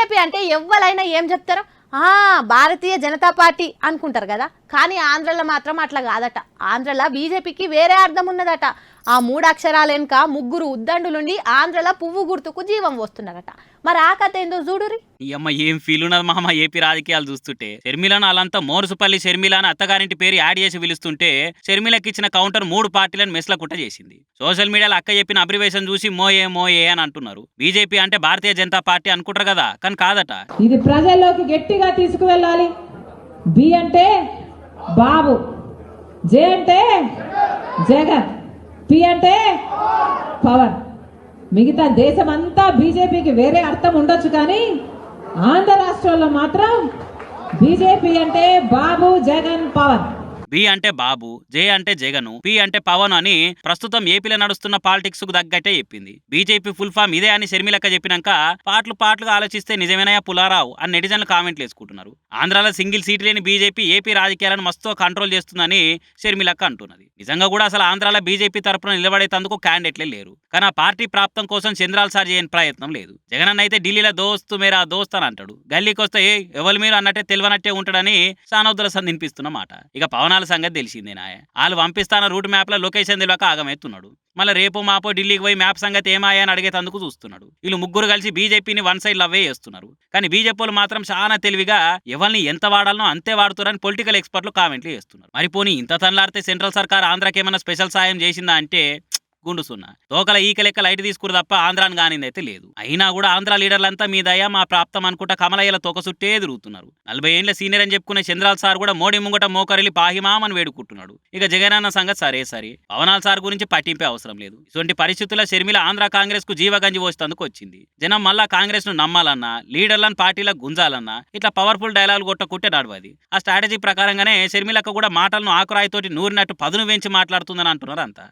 BJP అంటే ఎవ్వరైనా ఏం చెప్తారు, భారతీయ జనతా పార్టీ అనుకుంటారు కదా. కానీ ఆంధ్రలో మాత్రం అట్లా కాదట. ఆంధ్రలో బీజేపీకి వేరే అర్థం ఉన్నదట. ఆ 3 అక్షరాల వెనుక 3 ఉద్దండులుండి ఆంధ్రలో పువ్వు గుర్తుకు జీవం వస్తున్నారట. మరి ఆ కథ ఏందో చూడురి. ఈ అమ్మ ఏం ఫీల్ ఉన్నది మామ ఏపీ రాజకీయాలు చూస్తుంటే. షర్మిలను అలాంతా మోరుసుపల్లి షర్మిల అని అత్తగారింటి పేరు యాడ్ చేసి పిలుస్తుంటే షర్మిలకి ఇచ్చిన కౌంటర్ 3 పార్టీలను మెస్లకుట్ట చేసింది. సోషల్ మీడియాలో అక్క చెప్పిన అబ్రివేషన్ చూసి మోయే మోయే అని అంటున్నారు. బీజేపీ అంటే భారతీయ జనతా పార్టీ అనుకుంటారు కదా, కానీ కాదట. ఇది ప్రజల్లోకి గట్టిగా తీసుకువెళ్ళాలి. బి అంటే బాబు, జే అంటే జగన్, పి అంటే పవన్. మిగతా దేశం అంతా బీజేపీకి వేరే అర్థం ఉండొచ్చు, కానీ ఆంధ్ర రాష్ట్రంలో మాత్రం బీజేపీ అంటే బాబు, జగన్, పవన్. బి అంటే బాబు, జే అంటే జగను, పి అంటే పవన్ అని ప్రస్తుతం ఏపీలో నడుస్తున్న పాలిటిక్స్ కు తగ్గట్టే చెప్పింది. బీజేపీ ఫుల్ ఫామ్ ఇదే అని షర్మిలక్క చెప్పినాక పాటలుగా ఆలోచిస్తే నిజమేనయ్య పులారావు అని నెటిజన్లు కామెంట్లు వేసుకుంటున్నారు. ఆంధ్రాలో సింగిల్ సీట్ లేని బీజేపీ ఏపీ రాజకీయాలను మస్తు కంట్రోల్ చేస్తుందని షర్మిలక్క అంటున్నది. నిజంగా కూడా అసలు ఆంధ్రాలో బీజేపీ తరపున నిలబడేందుకు క్యాండిడేట్లే లేరు. కానీ ఆ పార్టీ ప్రాప్తం కోసం చంద్రాల సార్ చేయని ప్రయత్నం లేదు. జగన్ అన్న అయితే ఢిల్లీలో దోస్తు మేరా దోస్త్ అని అంటాడు. గల్లీకి వస్తే ఎవరు మీరు అన్నట్టే తెలియనట్టే ఉంటాడని సానోద్దల సంధినిపిస్తున్నమాట. ఇక పవనాల సంగతి తెలిసిందేనా, వాళ్ళు పంపిస్తాన రూట్ మ్యాప్ లో లొకేషన్ తెలియక ఆగమెత్తున్నాడు. మళ్ళీ రేపు మాపో ఢిల్లీకి పోయి మ్యాప్ సంగతి ఏమాయా అని అడిగేందుకు చూస్తున్నాడు. వీళ్ళు 3 కలిసి బీజేపీని వన్ సైడ్ లవ్వే చేస్తున్నారు. కానీ బీజేపీలు మాత్రం చాలా తెలివిగా ఎవరిని ఎంత వాడాలనో అంతే వాడుతారని పొలిటికల్ ఎక్స్పర్ట్లు కామెంట్లు చేస్తున్నారు. మరి పోనీ ఇంత తనలాడితే సెంట్రల్ సర్కార్ ఆంధ్రాకి ఏమైనా స్పెషల్ సాయం చేసిందా అంటే గుండు సున్నా. తోకల ఈక లెక్క లైట్ తీసుకురు తప్ప ఆంధ్రాని కానిందైతే లేదు. అయినా కూడా ఆంధ్ర లీడర్లంతా మీ దయ మా ప్రాప్తం అనుకుంటా కమలయ్యల తోక చుట్టే తిరుగుతున్నారు. 40 ఏళ్ల సీనియర్ అని చెప్పుకునే చంద్రాల సార్ కూడా మోడీ ముంగట మోకరిల్లి పాహిమామని వేడుకుంటున్నాడు. ఇక జగన్ అన్న సంగతి సరే పవనాల సార్ గురించి పట్టింపే అవసరం లేదు. ఇటువంటి పరిస్థితుల్లో షర్మిల ఆంధ్ర కాంగ్రెస్ కు జీవగంజి పోసేందుకు వచ్చింది. జనం మళ్ళా కాంగ్రెస్ ను నమ్మాలన్నా, లీడర్లను పార్టీలకు గుంజాలన్నా ఇట్లా పవర్ఫుల్ డైలాగులు కొట్టకుంటే నడవది. ఆ స్ట్రాటజీ ప్రకారంగానే షర్మిలక్క కూడా మాటలను ఆకురాయితోటి నూరినట్టు పదును వెంచి మాట్లాడుతుందని అంటున్నారు అంతా.